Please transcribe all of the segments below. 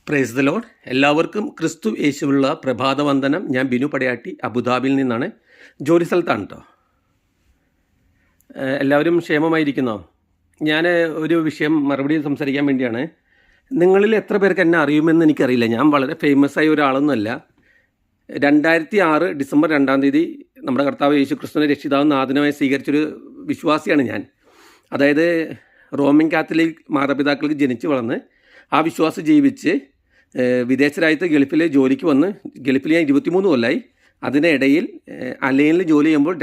Praise the Lord. എല്ലാവർക്കും ക്രിസ്തു യേശുവിലുള്ള പ്രഭാതവന്ദനം. ഞാൻ ബിനു പടയാട്ടി, അബുദാബിയിൽ നിന്നാണ്. ജോലി സ്ഥലത്താണ് കേട്ടോ. എല്ലാവരും ക്ഷേമമായിരിക്കുന്നോ? ഞാൻ ഒരു വിഷയം മറുപടി സംസാരിക്കാൻ വേണ്ടിയാണ്. നിങ്ങളിൽ എത്ര പേർക്ക് എന്നെ അറിയുമെന്ന് എനിക്കറിയില്ല. ഞാൻ വളരെ ഫേമസ് ആയ ഒരാളൊന്നുമല്ല. 2006 ഡിസംബർ 2 നമ്മുടെ കർത്താവ് യേശു ക്രിസ്തുവിനെ രക്ഷിതാവും നാഥനുമായി സ്വീകരിച്ചൊരു വിശ്വാസിയാണ് ഞാൻ. അതായത് റോമൻ കാത്തലിക് മാതാപിതാക്കൾക്ക് ജനിച്ചു വളർന്ന് ആ വിശ്വാസം ജീവിച്ച് വിദേശ രാജ്യത്ത് ഗൾഫിൽ ജോലിക്ക് വന്ന്, ഗൾഫിൽ ഞാൻ 23 കൊല്ലമായി. അതിനിടയിൽ അലൈനിൽ ജോലി ചെയ്യുമ്പോൾ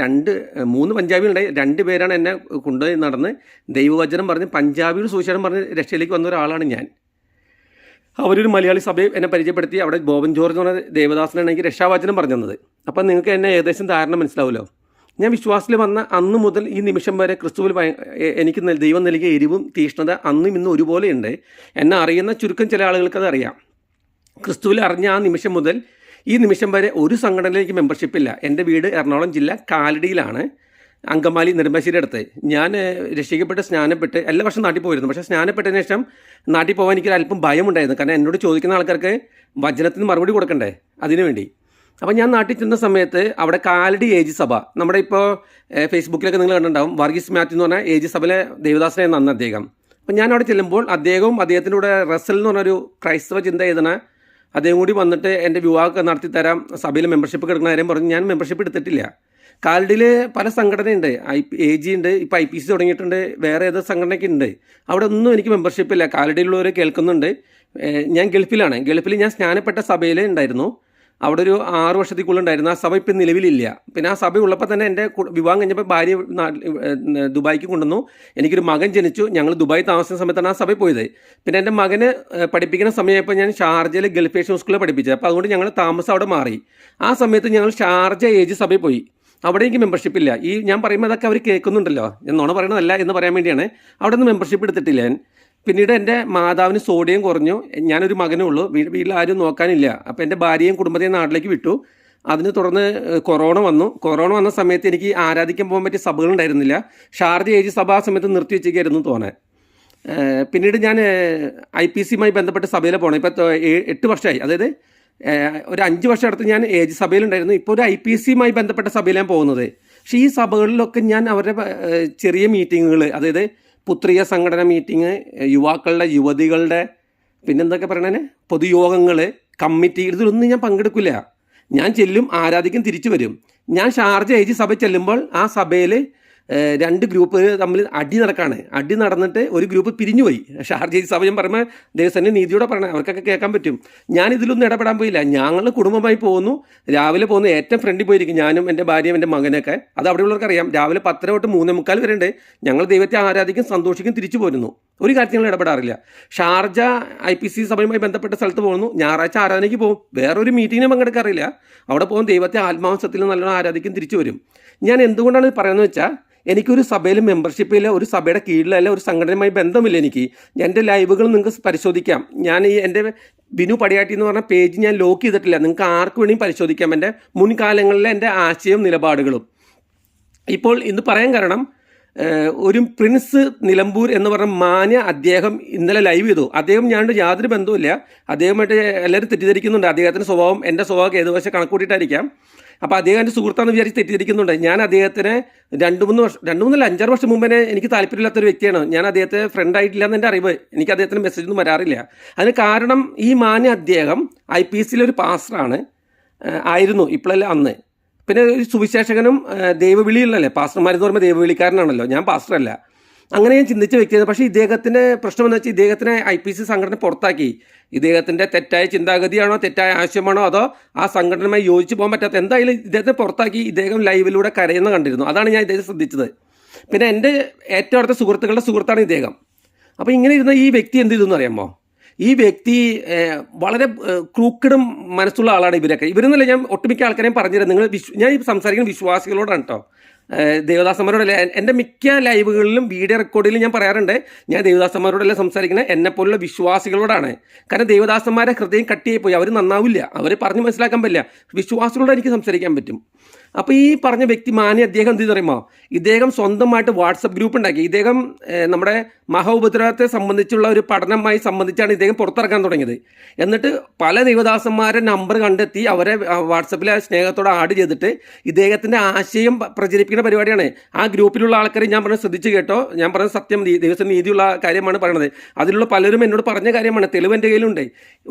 3 പഞ്ചാബികളുണ്ടായി. 2 പേരാണ് എന്നെ കൊണ്ടുപോയി നടന്ന് ദൈവവചനം പറഞ്ഞ് പഞ്ചാബിയുടെ സുവിശേഷം പറഞ്ഞ് രക്ഷയിലേക്ക് വന്ന ഒരാളാണ് ഞാൻ. അവരൊരു മലയാളി സഭയെ എന്നെ പരിചയപ്പെടുത്തി. അവിടെ ബോബൻ ജോർജ് എന്ന് പറഞ്ഞ ദേവദാസനാണ് എനിക്ക് രക്ഷാവചനം പറഞ്ഞു തന്നത്. അപ്പം നിങ്ങൾക്ക് എന്നെ ഏകദേശം ധാരണ മനസ്സിലാവുമല്ലോ. ഞാൻ വിശ്വാസത്തിൽ വന്ന അന്ന് മുതൽ ഈ നിമിഷം വരെ ക്രിസ്തുവിൽ എനിക്ക് ദൈവം നൽകിയ എരിവും തീഷ്ണത അന്നും ഇന്നും ഒരുപോലെയുണ്ട്. എന്നെ അറിയുന്ന ചുരുക്കം ചില ആളുകൾക്ക് അത് അറിയാം. ക്രിസ്തുവിൽ അറിഞ്ഞ ആ നിമിഷം മുതൽ ഈ നിമിഷം വരെ ഒരു സംഘടനയിലേക്ക് മെമ്പർഷിപ്പില്ല. എൻ്റെ വീട് എറണാകുളം ജില്ല കാലടിയിലാണ്, അങ്കമാലി നെടുമ്പാശ്ശേരി അടുത്ത്. ഞാൻ രക്ഷിക്കപ്പെട്ട് സ്നാനപ്പെട്ട് എല്ലാ വർഷം നാട്ടിൽ പോയിരുന്നു. പക്ഷേ സ്നാനപ്പെട്ടതിന് ശേഷം നാട്ടിൽ പോകാൻ എനിക്ക് അല്പം ഭയമുണ്ടായിരുന്നു. കാരണം എന്നോട് ചോദിക്കുന്ന ആൾക്കാർക്ക് വചനത്തിന് മറുപടി കൊടുക്കണ്ടേ, അതിനുവേണ്ടി. അപ്പോൾ ഞാൻ നാട്ടിൽ ചെന്ന സമയത്ത് അവിടെ കാലടി ഏജ് സഭ, നമ്മുടെ ഇപ്പോൾ ഫേസ്ബുക്കിലൊക്കെ നിങ്ങൾ കണ്ടിട്ടുണ്ടാവും, വർഗീസ് മാത്യു എന്ന് പറഞ്ഞാൽ ഏജ് സഭയിലെ ദേവദാസനായിരുന്നു അന്ന് അദ്ദേഹം. അപ്പം ഞാൻ അവിടെ ചെല്ലുമ്പോൾ അദ്ദേഹവും അദ്ദേഹത്തിൻ്റെ കൂടെ റസൽ എന്ന് പറഞ്ഞൊരു ക്രൈസ്തവ ചിന്ത എഴുതുന്ന അദ്ദേഹം കൂടി വന്നിട്ട് എൻ്റെ വിവാഹമൊക്കെ നടത്തി തരാം, സഭയിൽ മെമ്പർഷിപ്പ് എടുക്കുന്ന കാര്യം പറഞ്ഞു. ഞാൻ മെമ്പർഷിപ്പ് എടുത്തിട്ടില്ല. കാലടിയിൽ പല സംഘടനയുണ്ട്, AG ഉണ്ട്, ഇപ്പോൾ IPC തുടങ്ങിയിട്ടുണ്ട്, വേറെ ഏതോ സംഘടനയൊക്കെ ഉണ്ട്. അവിടെ ഒന്നും എനിക്ക് മെമ്പർഷിപ്പില്ല. കാലടിയിലുള്ളവർ കേൾക്കുന്നുണ്ട്. ഞാൻ ഗൾഫിലാണ്. ഗൾഫിൽ ഞാൻ സ്നാനപ്പെട്ട സഭയിൽ ഉണ്ടായിരുന്നു. അവിടെ ഒരു 6 വർഷത്തേക്കുള്ളുണ്ടായിരുന്നു. ആ സഭ ഇപ്പം നിലവിലില്ല. പിന്നെ ആ സഭ ഉള്ളപ്പോൾ തന്നെ എൻ്റെ വിവാഹം കഴിഞ്ഞപ്പോൾ ഭാര്യ ദുബായിക്ക് കൊണ്ടുവന്നു. എനിക്കൊരു മകൻ ജനിച്ചു. ഞങ്ങൾ ദുബായ് താമസിക്കുന്ന സമയത്താണ് ആ സഭയിൽ പോയത്. പിന്നെ എൻ്റെ മകന് പഠിപ്പിക്കുന്ന സമയമായപ്പോൾ ഞാൻ ഷാർജയിൽ ഗൾഫ് ഏഷ്യൻ സ്കൂളിൽ പഠിപ്പിച്ചത്. അപ്പോൾ അതുകൊണ്ട് ഞങ്ങൾ താമസം അവിടെ മാറി. ആ സമയത്ത് ഞങ്ങൾ ഷാർജ ഏജ് സഭയിൽ പോയി. അവിടെ എനിക്ക് മെമ്പർഷിപ്പ് ഇല്ല. ഈ ഞാൻ പറയുമ്പോൾ അതൊക്കെ അവർ കേൾക്കുന്നുണ്ടല്ലോ, എന്നോട് പറയണതല്ല എന്ന് പറയാൻ വേണ്ടിയാണ്. അവിടെ നിന്ന് മെമ്പർഷിപ്പ് എടുത്തിട്ടില്ല ഞാൻ. പിന്നീട് എൻ്റെ മാതാവിന് സോഡിയം കുറഞ്ഞു. ഞാനൊരു മകനേ ഉള്ളൂ, വീട്ടിൽ ആരും നോക്കാനില്ല. അപ്പോൾ എൻ്റെ ഭാര്യയും കുടുംബത്തെയും നാട്ടിലേക്ക് വിട്ടു. അതിന് തുടർന്ന് കൊറോണ വന്നു. കൊറോണ വന്ന സമയത്ത് എനിക്ക് ആരാധിക്കാൻ പോകാൻ പറ്റിയ സഭകളുണ്ടായിരുന്നില്ല. ഷാർജ ഏജ് സഭ ആ സമയത്ത് നിർത്തി വെച്ചേക്കായിരുന്നു തോന്നെ. പിന്നീട് ഞാൻ IPCയുമായി ബന്ധപ്പെട്ട് സഭയിൽ പോകണം. ഇപ്പോൾ 8 വർഷമായി. അതായത് ഒരു 5 വർഷം അടുത്ത് ഞാൻ ഏജ് സഭയിലുണ്ടായിരുന്നു. ഇപ്പോൾ ഒരു IPCയുമായി ബന്ധപ്പെട്ട സഭയിൽ ഞാൻ പോകുന്നത്. പക്ഷേ ഈ സഭകളിലൊക്കെ ഞാൻ അവരുടെ ചെറിയ മീറ്റിങ്ങുകൾ, അതായത് പുത്രിയ സംഘടന മീറ്റിംഗ്, യുവാക്കളുടെ യുവതികളുടെ പിന്നെന്തൊക്കെ പറയണേ പൊതുയോഗങ്ങൾ, കമ്മിറ്റി, ഇതിലൊന്നും ഞാൻ പങ്കെടുക്കില്ല. ഞാൻ ചെല്ലും, ആരാധിക്കും, തിരിച്ചു വരും. ഞാൻ ഷാർജ ഏജ് സഭ ചെല്ലുമ്പോൾ ആ സഭയിൽ 2 ഗ്രൂപ്പ് തമ്മിൽ അടി നടക്കാണ്. അടി നടന്നിട്ട് ഒരു ഗ്രൂപ്പ് പിരിഞ്ഞുപോയി. ഷാർജ ഏജ് സഭ ഞാൻ പറയുമ്പോൾ ദേവസ്വൻ്റെ നീതിയോടെ പറഞ്ഞത് അവർക്കൊക്കെ കേൾക്കാൻ പറ്റും. ഞാനിതിലൊന്നും ഇടപെടാൻ പോയില്ല. ഞങ്ങൾ കുടുംബമായി പോകുന്നു. രാവിലെ പോകുന്നു, ഏറ്റവും ഫ്രണ്ടിൽ പോയിരിക്കും ഞാനും എൻ്റെ ഭാര്യയും എൻ്റെ മകനൊക്കെ. അത് അവിടെയുള്ളവർക്ക് അറിയാം. രാവിലെ 10 തൊട്ട് 3:45 വരെ ഉണ്ട്. ഞങ്ങൾ ദൈവത്തെ ആരാധിക്കും, സന്തോഷിക്കും, തിരിച്ചു പോരുന്നു. ഒരു കാര്യത്തിൽ ഞങ്ങൾ ഇടപെടാറില്ല. ഷാർജ IPC സഭയുമായി ബന്ധപ്പെട്ട സ്ഥലത്ത് പോകുന്നു. ഞായറാഴ്ച ആരാധനയ്ക്ക് പോകും. വേറൊരു മീറ്റിങ്ങിനും പങ്കെടുക്കാറില്ല. അവിടെ പോകും, ദൈവത്തെ ആത്മാംസത്തിൽ നല്ലോണം ആരാധിക്കും, തിരിച്ചു വരും. ഞാൻ എന്തുകൊണ്ടാണ് ഇത് പറയുന്നത് വെച്ചാൽ, എനിക്കൊരു സഭയിൽ മെമ്പർഷിപ്പില്ല, ഒരു സഭയുടെ കീഴിലല്ല, ഒരു സംഘടനയുമായി ബന്ധമില്ല എനിക്ക്. എൻ്റെ ലൈവുകൾ നിങ്ങൾക്ക് പരിശോധിക്കാം. ഞാൻ എൻ്റെ ബിനു പടയാട്ടി എന്ന് പറഞ്ഞ പേജ് ഞാൻ ലോക്ക് ചെയ്തിട്ടില്ല. നിങ്ങൾക്ക് ആർക്ക് വേണമെങ്കിലും പരിശോധിക്കാം എൻ്റെ മുൻകാലങ്ങളിലെ എൻ്റെ ആശയവും നിലപാടുകളും. ഇപ്പോൾ ഇന്ന് പറയാൻ കാരണം, ഒരു പ്രിൻസ് നിലമ്പൂർ എന്ന് പറഞ്ഞ മാന്യ അദ്ദേഹം ഇന്നലെ ലൈവ് ചെയ്തു. അദ്ദേഹം ഞാനുണ്ട് യാതൊരു ബന്ധവുമില്ല. അദ്ദേഹമായിട്ട് എല്ലാവരും തെറ്റിദ്ധരിക്കുന്നുണ്ട്. അദ്ദേഹത്തിൻ്റെ സ്വഭാവം എൻ്റെ സ്വഭാവം ഏതുവശം കണക്കൂട്ടിയിട്ടായിരിക്കാം. അപ്പോൾ അദ്ദേഹം എൻ്റെ സുഹൃത്താണെന്ന് വിചാരിച്ച് തെറ്റിദ്ധരിക്കുന്നുണ്ട്. ഞാൻ അദ്ദേഹത്തിന് 5 വർഷം മുമ്പേ എനിക്ക് താല്പര്യമില്ലാത്തൊരു വ്യക്തിയാണ്. ഞാൻ അദ്ദേഹത്തെ ഫ്രണ്ടായിട്ടില്ല എന്ന് എൻ്റെ അറിവ്. എനിക്ക് അദ്ദേഹത്തിന് മെസ്സേജൊന്നും വരാറില്ല. അതിന് കാരണം, ഈ മാന്യ അദ്ദേഹം IPCയിലൊരു പാസ്റ്ററാണ്, ആയിരുന്നു, ഇപ്പോഴല്ല അന്ന്. പിന്നെ ഒരു സുവിശേഷകനും ദൈവവിളിയുള്ളല്ലേ. പാസ്റ്റർമാരെന്ന് പറയുമ്പോൾ ദൈവവിളിക്കാരനാണല്ലോ. ഞാൻ പാസ്റ്ററല്ല. അങ്ങനെ ഞാൻ ചിന്തിച്ച് വെക്കുന്നത്. പക്ഷേ ഇദ്ദേഹത്തിൻ്റെ പ്രശ്നമെന്ന് വെച്ചാൽ, ഇദ്ദേഹത്തിനെ IPC സംഘടന പുറത്താക്കി. ഇദ്ദേഹത്തിൻ്റെ തെറ്റായ ചിന്താഗതിയാണോ, തെറ്റായ ആശയമാണോ, അതോ ആ സംഘടനയുമായി യോജിച്ച് പോകാൻ പറ്റാത്ത, എന്തായാലും ഇദ്ദേഹത്തെ പുറത്താക്കി. ഇദ്ദേഹം ലൈവിലൂടെ കരയുന്ന കണ്ടിരുന്നു. അതാണ് ഞാൻ ഇദ്ദേഹത്തെ ശ്രദ്ധിച്ചത്. പിന്നെ എൻ്റെ ഏറ്റവും അടുത്ത സുഹൃത്തുക്കളുടെ സുഹൃത്താണ് ഇദ്ദേഹം. അപ്പോൾ ഇങ്ങനെ ഇരുന്ന ഈ വ്യക്തി എന്ത് ചെയ്തു അറിയാമോ? ഈ വ്യക്തി വളരെ ക്രൂക്കഡും മനസ്സുള്ള ആളാണ്. ഇവരെന്നല്ല, ഞാൻ ഒട്ടുമിക്ക ആൾക്കാരെയും പറഞ്ഞുതരാം. ഞാൻ ഈ സംസാരിക്കുന്ന വിശ്വാസികളോടാണ് കേട്ടോ, ദേവദാസന്മാരോടല്ല. എൻ്റെ മിക്ക ലൈവുകളിലും വീഡിയോ റെക്കോർഡിലും ഞാൻ പറയാറുണ്ട്, ഞാൻ ദേവദാസന്മാരോടല്ല സംസാരിക്കുന്നത്, എന്നെപ്പോലുള്ള വിശ്വാസികളോടാണ്. കാരണം ദേവദാസന്മാരെ ഹൃദയം കട്ടിയായി പോയി, അവർ നന്നാവില്ല, അവരെ പറഞ്ഞ് മനസ്സിലാക്കാൻ പറ്റില്ല. വിശ്വാസികളോട് എനിക്ക് സംസാരിക്കാൻ പറ്റും. അപ്പോൾ ഈ പറഞ്ഞ വ്യക്തി മാന്യ അദ്ദേഹം എന്ത് പറയുമോ, ഇദ്ദേഹം സ്വന്തമായിട്ട് വാട്സപ്പ് ഗ്രൂപ്പ് ഉണ്ടാക്കി. ഇദ്ദേഹം നമ്മുടെ മഹോപദ്രവത്തെ സംബന്ധിച്ചുള്ള ഒരു പഠനമായി സംബന്ധിച്ചാണ് ഇദ്ദേഹം പുറത്തിറക്കാൻ തുടങ്ങിയത്. എന്നിട്ട് പല ദൈവദാസന്മാരെ നമ്പർ കണ്ടെത്തി അവരെ വാട്സപ്പിലെ സ്നേഹത്തോടെ ആഡ് ചെയ്തിട്ട് ഇദ്ദേഹത്തിൻ്റെ ആശയം പ്രചരിപ്പിക്കുന്ന പരിപാടിയാണ്. ആ ഗ്രൂപ്പിലുള്ള ആൾക്കാരെ ഞാൻ പറഞ്ഞത് ശ്രദ്ധിച്ച് കേട്ടോ, ഞാൻ പറഞ്ഞത് സത്യം ദൈവത്തിന് നീതിയുള്ള കാര്യമാണ് പറയണത്. അതിലുള്ള പലരും എന്നോട് പറഞ്ഞ കാര്യമാണ്, തെളിവ് എൻ്റെ കയ്യിലുണ്ട്.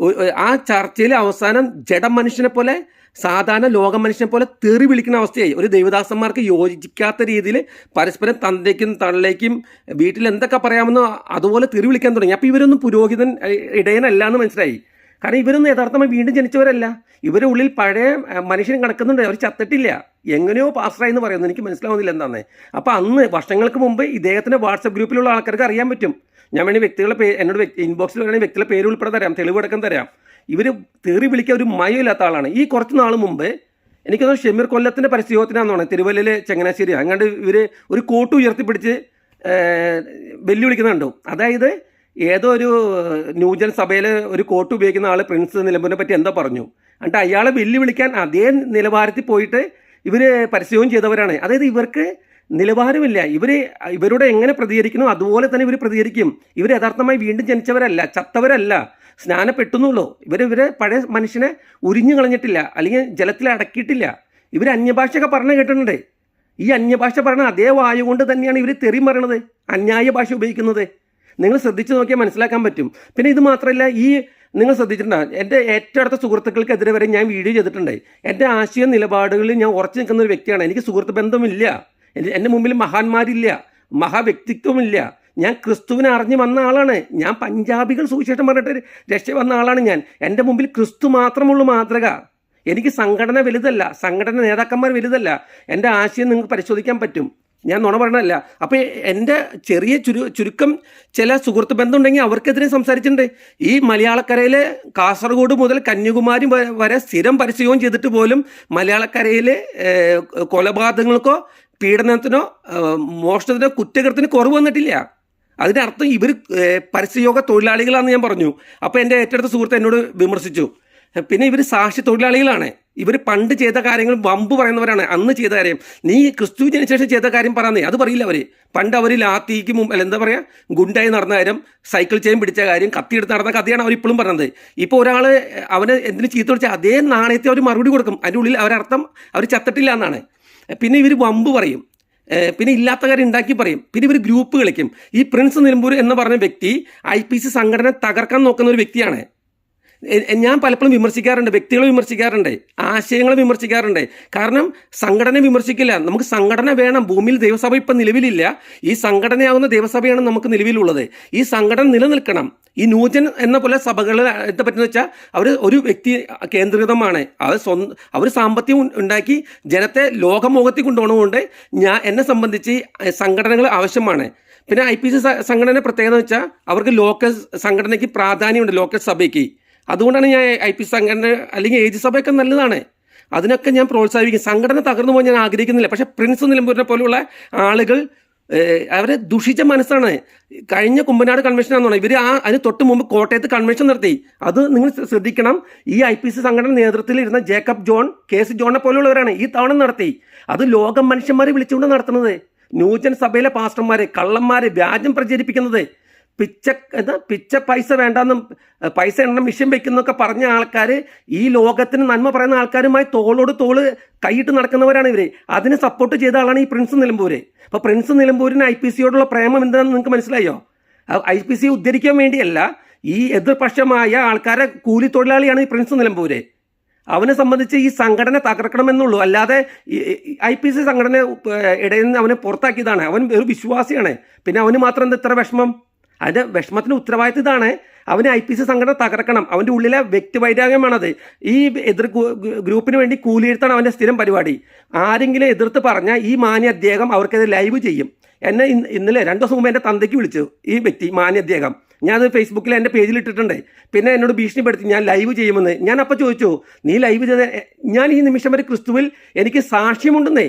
ആ ചർച്ചയിൽ അവസാനം ജഡമനുഷ്യനെ പോലെ, സാധാരണ ലോക മനുഷ്യനെ പോലെ തെറി വിളിക്കുന്ന അവസ്ഥയായി. ഒരു ദൈവദാസന്മാർക്ക് യോജിക്കാത്ത രീതിയിൽ പരസ്പരം തന്തയ്ക്കും തള്ളയ്ക്കും വീട്ടിൽ എന്തൊക്കെ പറയാമെന്നോ അതുപോലെ തെറി വിളിക്കാൻ തുടങ്ങി. അപ്പോൾ ഇവരൊന്നും പുരോഹിതൻ ഇടയനല്ല എന്ന് മനസ്സിലായി. കാരണം ഇവരൊന്നും യഥാർത്ഥമായി വീണ്ടും ജനിച്ചവരല്ല. ഇവരുടെ ഉള്ളിൽ പഴയ മനുഷ്യൻ കിടക്കുന്നുണ്ട്, അവർ ചത്തിട്ടില്ല. എങ്ങനെയോ പാസ്റ്ററായി എന്ന് പറയുന്നു, എനിക്ക് മനസ്സിലാവുന്നില്ല എന്താണെന്ന്. അപ്പോൾ അന്ന് വർഷങ്ങൾക്ക് മുമ്പ് ഇദ്ദേഹത്തിൻ്റെ വാട്സപ്പ് ഗ്രൂപ്പിലുള്ള ആൾക്കാർക്ക് അറിയാൻ പറ്റും. ഞാൻ വേണമെങ്കിൽ വ്യക്തികളുടെ എന്നോട് ഇൻബോക്സിൽ വേണമെങ്കിൽ വ്യക്തിയുടെ പേര് ഉൾപ്പെടെ തരാം, തെളിവെടുക്കാൻ തരാം. ഇവർ തെറി വിളിക്കാൻ ഒരു മയമില്ലാത്ത ആളാണ്. ഈ കുറച്ച് നാൾ മുമ്പ് എനിക്കൊന്ന് ഷെമീർ കൊല്ലത്തിൻ്റെ പരസ്യത്തിനാണെന്നാണ്, തിരുവല്ലയിലെ ചങ്ങനാശ്ശേരി. അങ്ങാണ്ട് ഇവർ ഒരു കോട്ട് ഉയർത്തിപ്പിടിച്ച് വെല്ലുവിളിക്കുന്നുണ്ടോ. അതായത് ഏതോ ഒരു ന്യൂജൻ സഭയിൽ ഒരു കോട്ട് ഉപയോഗിക്കുന്ന ആൾ പ്രിൻസ് നിലമ്പൂരിനെ പറ്റി എന്തോ പറഞ്ഞു. എന്നിട്ട് അയാളെ വെല്ലുവിളിക്കാൻ അതേ നിലവാരത്തിൽ പോയിട്ട് ഇവർ പരസ്യവും ചെയ്തവരാണ്. അതായത് ഇവർക്ക് നിലവാരമില്ല. ഇവരോട് എങ്ങനെ പ്രതികരിക്കണോ അതുപോലെ തന്നെ ഇവർ പ്രതികരിക്കും. ഇവർ യഥാർത്ഥമായി വീണ്ടും ജനിച്ചവരല്ല, ചത്തവരല്ല, സ്നാനപ്പെട്ടുന്നുള്ളൂ. ഇവരെ പഴയ മനുഷ്യനെ ഉരിഞ്ഞു കളഞ്ഞിട്ടില്ല, അല്ലെങ്കിൽ ജലത്തിൽ അടക്കിയിട്ടില്ല. ഇവർ അന്യഭാഷയൊക്കെ പറഞ്ഞു കേട്ടിട്ടുണ്ട്. ഈ അന്യഭാഷ പറഞ്ഞ അതേ വായു കൊണ്ട് തന്നെയാണ് ഇവർ തെറി പറയണത്, അന്യായ ഭാഷ ഉപയോഗിക്കുന്നത്. നിങ്ങൾ ശ്രദ്ധിച്ച് നോക്കിയാൽ മനസ്സിലാക്കാൻ പറ്റും. പിന്നെ ഇത് മാത്രമല്ല, നിങ്ങൾ ശ്രദ്ധിച്ചിട്ടുണ്ടാകും, എൻ്റെ ഏറ്റവും അടുത്ത സുഹൃത്തുക്കൾക്കെതിരെ വരെ ഞാൻ വീഡിയോ ചെയ്തിട്ടുണ്ട്. എൻ്റെ ആശയ നിലപാടുകളിൽ ഞാൻ ഉറച്ചു നിൽക്കുന്ന ഒരു വ്യക്തിയാണ്. എനിക്ക് സുഹൃത്ത് ബന്ധമില്ല, എൻ്റെ മുമ്പിൽ മഹാന്മാരില്ല, മഹാവ്യക്തിത്വമില്ല. ഞാൻ ക്രിസ്തുവിനെ അറിഞ്ഞു വന്ന ആളാണ്. ഞാൻ പഞ്ചാബികൾ സുവിശേഷം പറഞ്ഞിട്ട് രക്ഷ വന്ന ആളാണ് ഞാൻ. എൻ്റെ മുമ്പിൽ ക്രിസ്തു മാത്രമുള്ളൂ മാതൃക. എനിക്ക് സംഘടന വലുതല്ല, സംഘടന നേതാക്കന്മാർ വലുതല്ല. എൻ്റെ ആശയം നിങ്ങൾക്ക് പരിശോധിക്കാൻ പറ്റും, ഞാൻ നുണ പറയണമല്ല. അപ്പോൾ എൻ്റെ ചെറിയ ചുരുക്കം ചില സുഹൃത്ത് ബന്ധമുണ്ടെങ്കിൽ അവർക്കെതിരെ സംസാരിച്ചിട്ടുണ്ട്. ഈ മലയാളക്കരയിലെ കാസർഗോഡ് മുതൽ കന്യാകുമാരി വരെ സ്ഥിരം പരസ്യവും ചെയ്തിട്ട് പോലും മലയാളക്കരയിലെ കൊലപാതകങ്ങൾക്കോ പീഡനത്തിനോ മോഷണത്തിനോ കുറ്റകൃത്യത്തിന് കുറവ് വന്നിട്ടില്ല. അതിനർത്ഥം ഇവർ പരസ്യയോഗ തൊഴിലാളികളാണെന്ന് ഞാൻ പറഞ്ഞു. അപ്പോൾ എൻ്റെ ഏറ്റവും അടുത്ത സുഹൃത്ത് എന്നോട് വിമർശിച്ചു. പിന്നെ ഇവർ സാക്ഷി തൊഴിലാളികളാണ്. ഇവർ പണ്ട് ചെയ്ത കാര്യങ്ങൾ വമ്പ് പറയുന്നവരാണ്. അന്ന് ചെയ്ത കാര്യം, നീ ക്രിസ്തു ജനിച്ച ശേഷം ചെയ്ത കാര്യം പറയുന്നേ അത് പറയില്ല അവർ. പണ്ട് അവർ ലാത്തിക്ക് മുമ്പ് എന്താ പറയുക, ഗുണ്ടായി നടന്ന കാര്യം, സൈക്കിൾ ചെയിൻ പിടിച്ച കാര്യം, കത്തിയെടുത്ത് നടന്ന കഥയാണ് അവർ ഇപ്പോഴും പറഞ്ഞത്. ഇപ്പോൾ ഒരാൾ അവന് എന്തിനു ചീത്ത വിളിച്ചാൽ അതേ നാണയത്തെ അവർ മറുപടി കൊടുക്കും. അതിൻ്റെ ഉള്ളിൽ അവരർത്ഥം അവർ ചത്തിട്ടില്ല എന്നാണ്. പിന്നെ ഇവർ വമ്പ് പറയും, പിന്നെ ഇല്ലാത്ത കാര്യം ഉണ്ടാക്കി പറയും. പിന്നെ ഇവർ ഗ്രൂപ്പ് കളിക്കും. ഈ പ്രിൻസ് നിലമ്പൂർ എന്ന് പറഞ്ഞ വ്യക്തി IPC സംഘടന തകർക്കാൻ നോക്കുന്ന ഒരു വ്യക്തിയാണ്. ഞാൻ പലപ്പോഴും വിമർശിക്കാറുണ്ട്, വ്യക്തികളെ വിമർശിക്കാറുണ്ട്, ആശയങ്ങളെ വിമർശിക്കാറുണ്ട്. കാരണം സംഘടന വിമർശിക്കില്ല, നമുക്ക് സംഘടന വേണം. ഭൂമിയിൽ ദൈവസഭ ഇപ്പം നിലവിലില്ല. ഈ സംഘടനയാകുന്ന ദൈവസഭയാണ് നമുക്ക് നിലവിലുള്ളത്. ഈ സംഘടന നിലനിൽക്കണം. ഈ ന്യൂജൻ എന്ന പോലെ സഭകൾ എന്താ പറ്റുന്ന വെച്ചാൽ അവർ ഒരു വ്യക്തി കേന്ദ്രീകൃതമാണ്. അവർ സാമ്പത്തികം ഉണ്ടാക്കി ജനത്തെ ലോകമോഹത്തിൽ കൊണ്ടുപോകുന്നതുകൊണ്ട് എന്നെ സംബന്ധിച്ച് സംഘടനകൾ ആവശ്യമാണ്. പിന്നെ IPC സംഘടന പ്രത്യേകത എന്ന് വെച്ചാൽ അവർക്ക് ലോക്കൽ സംഘടനയ്ക്ക് പ്രാധാന്യമുണ്ട്, ലോക്കൽ സഭയ്ക്ക്. അതുകൊണ്ടാണ് ഞാൻ IPC സംഘടന അല്ലെങ്കിൽ ഏജ് സഭയൊക്കെ നല്ലതാണ്, അതിനൊക്കെ ഞാൻ പ്രോത്സാഹിപ്പിക്കും. സംഘടന തകർന്നു പോകാൻ ഞാൻ ആഗ്രഹിക്കുന്നില്ല. പക്ഷേ പ്രിൻസ് നിലമ്പൂരിനെ പോലുള്ള ആളുകൾ അവരെ ദുഷിച്ച മനസ്സാണ്. കഴിഞ്ഞ കുമ്പനാട് കൺവെൻഷനാണെന്നാണ് ഇവർ അതിന് തൊട്ട് മുമ്പ് കോട്ടയത്ത് കൺവെൻഷൻ നടത്തി. അത് നിങ്ങൾ ശ്രദ്ധിക്കണം. ഈ IPC സംഘടന നേതൃത്വത്തിൽ ഇരുന്ന ജേക്കബ് ജോൺ, KC ജോണിനെ പോലുള്ളവരാണ് ഈ തവണ നടത്തി. അത് ലോകം മനുഷ്യന്മാരെ വിളിച്ചുകൊണ്ട് നടത്തുന്നത്. ന്യൂജൻ സഭയിലെ പാസ്റ്റർമാരെ, കള്ളന്മാരെ, വ്യാജം പ്രചരിപ്പിക്കുന്നത്, പിച്ച പൈസ വേണ്ടെന്നും പൈസ എണ്ണം മിഷൻ വെക്കുന്നൊക്കെ പറഞ്ഞ ആൾക്കാർ, ഈ ലോകത്തിന് നന്മ പറയുന്ന ആൾക്കാരുമായി തോളോട് തോള് കൈയിട്ട് നടക്കുന്നവരാണ് ഇവർ. അതിന് സപ്പോർട്ട് ചെയ്ത ആളാണ് ഈ പ്രിൻസ് നിലമ്പൂർ. അപ്പോൾ പ്രിൻസ് നിലമ്പൂരിന് IPCയോടുള്ള പ്രേമം എന്താണെന്ന് നിങ്ങൾക്ക് മനസ്സിലായോ? IPC ഉദ്ധരിക്കാൻ വേണ്ടിയല്ല, ഈ എതിർപക്ഷമായ ആൾക്കാരെ കൂലി തൊഴിലാളിയാണ് ഈ പ്രിൻസ് നിലമ്പൂർ. അവനെ സംബന്ധിച്ച് ഈ സംഘടന തകർക്കണമെന്നുള്ളൂ, അല്ലാതെ IPC സംഘടന ഇടയിൽ നിന്ന് അവനെ പുറത്താക്കിയതാണ്. അവൻ ഒരു വിശ്വാസിയാണ്. പിന്നെ അവന് മാത്രം എന്താ ഇത്ര വിഷമം? അതിൻ്റെ വിഷമത്തിന് ഉത്തരവാദിത്വം ഇതാണ്. അവന് IPC സംഘടന തകർക്കണം. അവൻ്റെ ഉള്ളിലെ വ്യക്തിവൈരാഗ്യമാണത്. ഈ എതിർ ഗ്രൂപ്പിന് വേണ്ടി കൂലിയെടുത്താണ് അവൻ്റെ സ്ഥിരം പരിപാടി. ആരെങ്കിലും എതിർത്ത് പറഞ്ഞാൽ ഈ മാന്യ അദ്ദേഹം അവർക്കത് ലൈവ് ചെയ്യും. എന്നെ ഇന്നലെ 2 ദിവസം മുമ്പ് എൻ്റെ തന്തയ്ക്ക് വിളിച്ചു ഈ വ്യക്തി, മാന്യ അദ്ദേഹം. ഞാനത് ഫേസ്ബുക്കിൽ എൻ്റെ പേജിൽ ഇട്ടിട്ടുണ്ട്. പിന്നെ എന്നോട് ഭീഷണിപ്പെടുത്തി ഞാൻ ലൈവ് ചെയ്യുമെന്ന്. ഞാൻ അപ്പോൾ ചോദിച്ചു, നീ ലൈവ് ചെയ്ത? ഞാൻ ഈ നിമിഷം വരെ ക്രിസ്തുവിൽ എനിക്ക് സാക്ഷ്യമുണ്ടെന്നേ.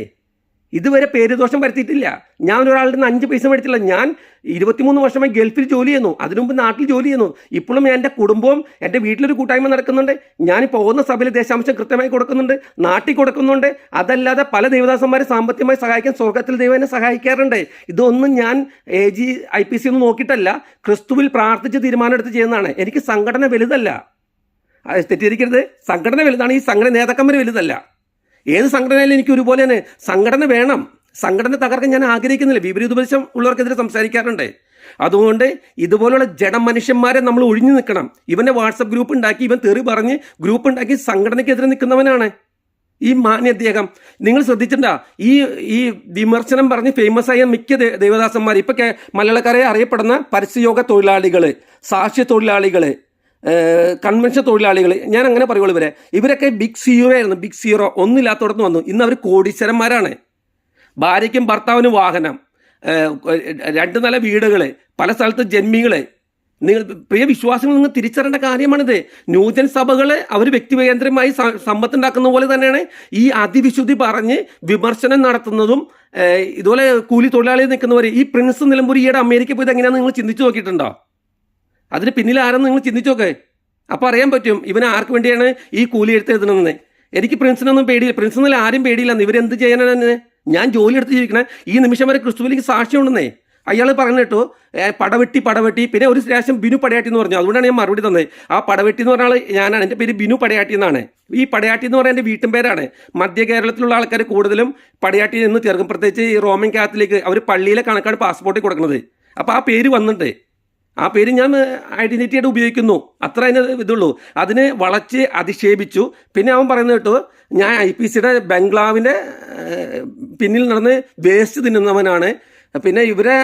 ഇതുവരെ പേരുദോഷം വരുത്തിയിട്ടില്ല. ഞാൻ ഒരാളുടെ നിന്ന് 5 പൈസ മേടിച്ചില്ല. ഞാൻ 23 വർഷമായി ഗൾഫിൽ ജോലി ചെയ്യുന്നു, അതിനു മുമ്പ് നാട്ടിൽ ജോലി ചെയ്യുന്നു. ഇപ്പോഴും എൻ്റെ കുടുംബവും എൻ്റെ വീട്ടിലൊരു കൂട്ടായ്മ നടക്കുന്നുണ്ട്. ഞാൻ പോകുന്ന സഭയിൽ ദശാംശം കൃത്യമായി കൊടുക്കുന്നുണ്ട്, നാട്ടിൽ കൊടുക്കുന്നുണ്ട്. അതല്ലാതെ പല ദൈവദാസന്മാരെ സാമ്പത്തികമായി സഹായിക്കാൻ സ്വർഗത്തിൽ ദൈവം എന്നെ സഹായിക്കാറുണ്ട്. ഇതൊന്നും ഞാൻ AG IPC ഒന്നും നോക്കിയിട്ടല്ല, ക്രിസ്തുവിൽ പ്രാർത്ഥിച്ച് തീരുമാനമെടുത്ത് ചെയ്യുന്നതാണ്. എനിക്ക് സംഘടന വലുതല്ല, തെറ്റിദ്ധരിക്കരുത്. സംഘടന വലുതാണ്, ഈ സംഘടന നേതാക്കന്മാർ വലുതല്ല. ഏത് സംഘടനയിലും എനിക്ക് ഒരുപോലെ തന്നെ സംഘടന വേണം. സംഘടന തകർക്കാൻ ഞാൻ ആഗ്രഹിക്കുന്നില്ല. വിപരീതോപദേശം ഉള്ളവർക്കെതിരെ സംസാരിക്കാറുണ്ട്. അതുകൊണ്ട് ഇതുപോലുള്ള ജഡമനുഷ്യന്മാരെ നമ്മൾ ഒഴിഞ്ഞു നിൽക്കണം. ഇവൻ്റെ വാട്സപ്പ് ഗ്രൂപ്പ് ഉണ്ടാക്കി, ഇവൻ തെറി പറഞ്ഞ് ഗ്രൂപ്പ് ഉണ്ടാക്കി സംഘടനയ്ക്കെതിരെ നിൽക്കുന്നവനാണ് ഈ മാന്യദ്ദേഹം. നിങ്ങൾ ശ്രദ്ധിച്ചിട്ടുണ്ടോ? ഈ വിമർശനം പറഞ്ഞ് ഫേമസ് ആയ മിക്ക ദേവദാസന്മാർ ഇപ്പൊ മലയാളക്കാരെ അറിയപ്പെടുന്ന പരസ്യയോഗ തൊഴിലാളികൾ, സാക്ഷ്യ തൊഴിലാളികൾ, കൺവെൻഷൻ തൊഴിലാളികൾ, ഞാൻ അങ്ങനെ പറയുള്ളൂ. ഇവരൊക്കെ ബിഗ് സീറോ ആയിരുന്നു. ബിഗ് സീറോ ഒന്നുമില്ലാത്തടത്ത് വന്നു. ഇന്ന് അവർ കോടീശ്വരന്മാരാണ്. ഭാര്യയ്ക്കും ഭർത്താവിനും വാഹനം, 2 നില വീടുകൾ, പല സ്ഥലത്ത് ജന്മികൾ. നിങ്ങൾ പ്രിയ വിശ്വാസികൾ, നിങ്ങൾ തിരിച്ചറിയേണ്ട കാര്യമാണിത്. ന്യൂജൻ സഭകൾ അവർ വ്യക്തികേന്ദ്രമായി സമ്പത്തുണ്ടാക്കുന്ന പോലെ തന്നെയാണ് ഈ അതിവിശുദ്ധി പറഞ്ഞ് വിമർശനം നടത്തുന്നതും ഇതുപോലെ കൂലി തൊഴിലാളികൾ നിൽക്കുന്നവർ. ഈ പ്രിൻസ് നിലമ്പൂർ ഈയിടെ അമേരിക്ക പോയത് എങ്ങനെയാണെന്ന് നിങ്ങൾ ചിന്തിച്ചു നോക്കിയിട്ടുണ്ടോ? അതിന് പിന്നിൽ ആരെന്ന് നിങ്ങൾ ചിന്തിച്ചു നോക്കേ. അപ്പോൾ അറിയാൻ പറ്റും ഇവന് ആർക്ക് വേണ്ടിയാണ് ഈ കൂലി എടുത്ത് എഴുതണമെന്ന്. എനിക്ക് പ്രിൻസിനൊന്നും പേടിയില്ല, പ്രിൻസിനല്ല ആരും പേടിയില്ലെന്ന്. ഇവരെന്ത് ചെയ്യാനാണ്? ഞാൻ ജോലി എടുത്ത് ജീവിക്കണേ. ഈ നിമിഷം വരെ ക്രിസ്തുവിലേക്ക് സാക്ഷ്യമുണ്ടെന്നേ. അയാൾ പറഞ്ഞു കേട്ടോ, പടവെട്ടി. പിന്നെ ഒരു ശേഷം ബിനു പടയാട്ടി എന്ന് പറഞ്ഞു. അതുകൊണ്ടാണ് ഞാൻ മറുപടി തന്നത്. ആ പടവെട്ടി എന്ന് പറഞ്ഞാൽ ഞാനാണ്. എൻ്റെ പേര് ബിനു പടയാട്ടി എന്നാണ്. ഈ പടയാട്ടി എന്ന് പറഞ്ഞാൽ എൻ്റെ വീട്ടും പേരാണ്. മധ്യ കേരളത്തിലുള്ള ആൾക്കാർ കൂടുതലും പടയാട്ടി എന്ന് ചേർക്കും. പ്രത്യേകിച്ച് ഈ റോമൻ കാത്തലിക് അവർ പള്ളിയിലെ കണക്കാണ് പാസ്പോർട്ടിൽ കൊടുക്കുന്നത്. അപ്പോൾ ആ പേര് വന്നിട്ട് ആ പേര് ഞാൻ ഐഡൻറ്റിറ്റി ആയിട്ട് ഉപയോഗിക്കുന്നു, അത്ര അതിന് ഇതുള്ളൂ. അതിനെ വളച്ച് അധിക്ഷേപിച്ചു. പിന്നെ അവൻ പറയുന്നത് കേട്ടോ, ഞാൻ IPCയുടെ ബംഗ്ലാവിൻ്റെ പിന്നിൽ നടന്ന് വേസ്റ്റ് തിന്നുന്നവനാണ്. പിന്നെ ഇവരെ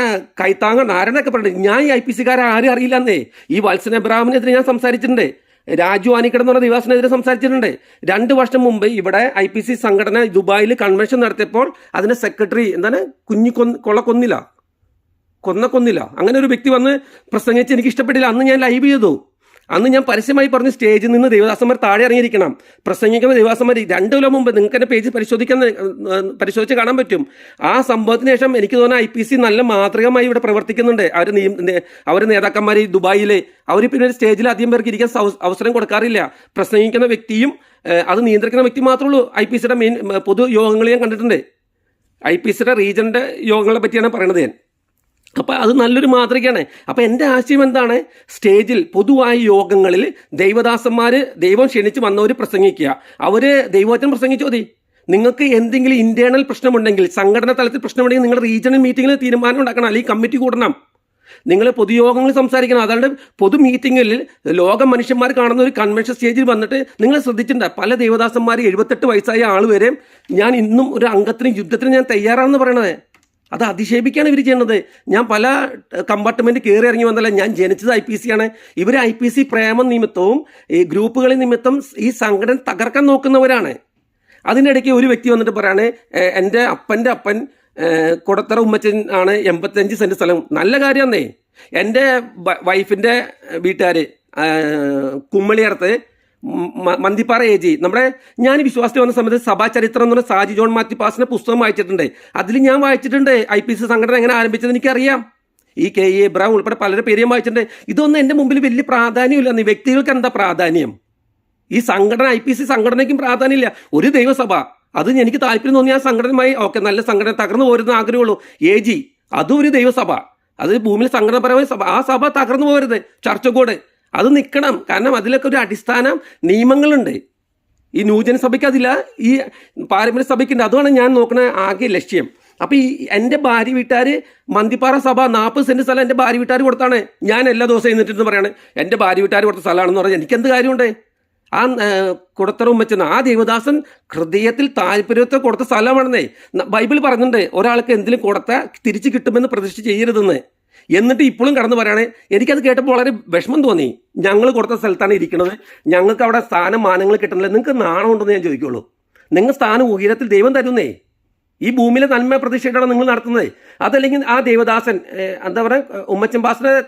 കൈത്താങ്ങ നാരനൊക്കെ പറഞ്ഞിട്ട് ഞാൻ ഈ IPCക്കാരെ ആരും അറിയില്ലെന്നേ. ഈ വത്സൻ എബ്രാഹിമിനെതിരെ ഞാൻ സംസാരിച്ചിട്ടുണ്ട്. രാജു ആനിക്കട എന്ന് പറഞ്ഞ ദിവാസിനെതിരെ സംസാരിച്ചിട്ടുണ്ട്. 2 വർഷം മുമ്പ് ഇവിടെ IPC സംഘടന ദുബായിൽ കൺവെൻഷൻ നടത്തിയപ്പോൾ അതിൻ്റെ സെക്രട്ടറി എന്താണ് കൊന്നില്ല അങ്ങനെ ഒരു വ്യക്തി വന്ന് പ്രസംഗിച്ച് എനിക്ക് ഇഷ്ടപ്പെട്ടില്ല. അന്ന് ഞാൻ ലൈവ് ചെയ്തു. അന്ന് ഞാൻ പരസ്യമായി പറഞ്ഞു, സ്റ്റേജിൽ നിന്ന് ദേവദാസന്മാർ താഴെ ഇറങ്ങിയിരിക്കണം. പ്രസംഗിക്കുന്ന ദേവദാസന്മാർ 2 കൊല്ലം മുമ്പ് നിങ്ങൾക്ക് എൻ്റെ പേജ് പരിശോധിച്ച് കാണാൻ പറ്റും. ആ സംഭവത്തിന് ശേഷം എനിക്ക് തോന്നുന്നു IPC നല്ല മാതൃകമായി ഇവിടെ പ്രവർത്തിക്കുന്നുണ്ട്. അവർ നേതാക്കന്മാർ ദുബായിൽ അവർ പിന്നെ ഒരു സ്റ്റേജിൽ അധികം പേർക്ക് ഇരിക്കാൻ അവസരം കൊടുക്കാറില്ല. പ്രസംഗിക്കുന്ന വ്യക്തിയും അത് നിയന്ത്രിക്കുന്ന വ്യക്തി മാത്രമേ ഉള്ളൂ. IPCയുടെ മെയിൻ പൊതു യോഗങ്ങൾ ഞാൻ കണ്ടിട്ടുണ്ട്. IPCയുടെ റീജൻ്റെ യോഗങ്ങളെ പറ്റിയാണ് പറയണത് ഞാൻ. അപ്പോൾ അത് നല്ലൊരു മാതൃകയാണ്. അപ്പോൾ എൻ്റെ ആശയം എന്താണ്? സ്റ്റേജിൽ പൊതുവായ യോഗങ്ങളിൽ ദൈവദാസന്മാർ ദൈവം ക്ഷണിച്ച് വന്നവർ പ്രസംഗിക്കുക. അവർ ദൈവവചനം പ്രസംഗിച്ചു മതി. നിങ്ങൾക്ക് എന്തെങ്കിലും ഇന്റേണൽ പ്രശ്നമുണ്ടെങ്കിൽ, സംഘടന തലത്തിൽ പ്രശ്നമുണ്ടെങ്കിൽ നിങ്ങൾ റീജിയണൽ മീറ്റിങ്ങിൽ തീരുമാനം ഉണ്ടാക്കണം, അല്ലെങ്കിൽ കമ്മിറ്റി കൂടണം. നിങ്ങൾ പൊതുയോഗങ്ങളിൽ സംസാരിക്കണം. അതാണ്ട് പൊതു മീറ്റിങ്ങിൽ ലോക മനുഷ്യന്മാർ കാണുന്ന ഒരു കൺവെൻഷൻ സ്റ്റേജിൽ വന്നിട്ട് നിങ്ങൾ ശ്രദ്ധിച്ചിട്ടുണ്ട്, പല ദേവദാസന്മാർ 78 വയസ്സായ ആൾ വരെ ഞാൻ ഇന്നും ഒരു അംഗത്തിന് യുദ്ധത്തിന് ഞാൻ തയ്യാറാണെന്ന് പറയണത്. അത് അധിക്ഷേപിക്കുകയാണ് ഇവർ ചെയ്യുന്നത്. ഞാൻ പല കമ്പാർട്ട്മെൻറ്റ് കയറി ഇറങ്ങി വന്നല്ല, ഞാൻ ജനിച്ചത് IPC ആണ്. ഇവർ IPC പ്രേമ നിമിത്തവും ഈ ഗ്രൂപ്പുകളിൽ നിമിത്തം ഈ സംഘടന തകർക്കാൻ നോക്കുന്നവരാണ്. അതിനിടയ്ക്ക് ഒരു വ്യക്തി വന്നിട്ട് പറയാണ്, എൻ്റെ അപ്പൻ്റെ അപ്പൻ കൊടത്തറ ഉമ്മച്ചൻ ആണ്, 85 സെൻറ്റ് സ്ഥലം. നല്ല കാര്യമാണേ. എൻ്റെ വൈഫിൻ്റെ വീട്ടുകാർ കുമ്മളിയടത്ത് മന്തിപ്പാറ AG നമ്മുടെ ഞാൻ വിശ്വാസത്തിൽ വന്ന സമയത്ത് സഭാചരിത്രം എന്ന് പറഞ്ഞ സാജി ജോൺ മാത്യു പാസിന്റെ പുസ്തകം വായിച്ചിട്ടുണ്ട്. അതിൽ ഞാൻ വായിച്ചിട്ടുണ്ട് IPC സംഘടന എങ്ങനെ ആരംഭിച്ചത് എനിക്കറിയാം. ഈ KE എബ്രഹാം ഉൾപ്പെടെ പലരുടെ പേര് ഞാൻ വായിച്ചിട്ടുണ്ട്. ഇതൊന്നും എൻ്റെ മുമ്പിൽ വലിയ പ്രാധാന്യമില്ല. വ്യക്തികൾക്ക് എന്താ പ്രാധാന്യം? ഈ സംഘടന IPC സംഘടനയ്ക്കും പ്രാധാന്യമില്ല. ഒരു ദൈവസഭ, അത് എനിക്ക് താല്പര്യം തോന്നി ആ സംഘടനയുമായി ഓക്കെ, നല്ല സംഘടന തകർന്നു പോരുന്ന ആഗ്രഹമുള്ളൂ. AG അതും ഒരു ദൈവസഭ, അത് ഭൂമിയിൽ സംഘടനാപരമായ സഭ. ആ സഭ തകർന്നു പോകരുത്. ചർച്ചകോട് അത് നിൽക്കണം. കാരണം അതിലൊക്കെ ഒരു അടിസ്ഥാന നിയമങ്ങളുണ്ട്. ഈ ന്യൂജൻ സഭയ്ക്ക് അതില്ല, ഈ പാരമ്പര്യ സഭയ്ക്കുണ്ട്. അതുമാണ് ഞാൻ നോക്കുന്ന ആകെ ലക്ഷ്യം. അപ്പോൾ ഈ എൻ്റെ ഭാര്യ വീട്ടുകാർ മന്തിപ്പാറ സഭ 40 സെൻറ്റ് സ്ഥലം എൻ്റെ ഭാര്യ വീട്ടുകാർ കൊടുത്താണ്. ഞാൻ എല്ലാ ദിവസവും എന്നിട്ടെന്ന് പറയാണ് എൻ്റെ ഭാര്യ വീട്ടുകാർ കൊടുത്ത സ്ഥലമാണെന്ന് പറഞ്ഞാൽ എനിക്കെന്ത് കാര്യമുണ്ട്? ആ കുടത്തറ ഉമ്മച്ചൻ, ആ ദേവദാസൻ ഹൃദയത്തിൽ താല്പര്യത്തെ കൊടുത്ത സ്ഥലമാണെന്നേ. ബൈബിൾ പറയുന്നുണ്ട്, ഒരാൾക്ക് എന്തെങ്കിലും കൊടുത്താൽ തിരിച്ചു കിട്ടുമെന്ന് പ്രതീക്ഷ ചെയ്യരുതെന്ന്. എന്നിട്ട് ഇപ്പോഴും കടന്നു പറയണേ. എനിക്കത് കേട്ടപ്പോൾ വളരെ വിഷമം തോന്നി. ഞങ്ങൾ കൊടുത്ത സ്ഥലത്താണ് ഇരിക്കുന്നത്, ഞങ്ങൾക്ക് അവിടെ സ്ഥാനം മാനങ്ങൾ കിട്ടുന്നില്ല. നിങ്ങൾക്ക് നാണമുണ്ടെന്ന് ഞാൻ ചോദിക്കുള്ളൂ. നിങ്ങൾ സ്ഥാനം ഉയരത്തിൽ ദൈവം തരുന്നേ. ഈ ഭൂമിയിലെ നന്മ പ്രതീക്ഷയാണ് നിങ്ങൾ നടത്തുന്നത്. അതല്ലെങ്കിൽ ആ ദേവദാസൻ എന്താ പറയുക, ഉമ്മച്ചൻ പാസ്റ്ററുടെ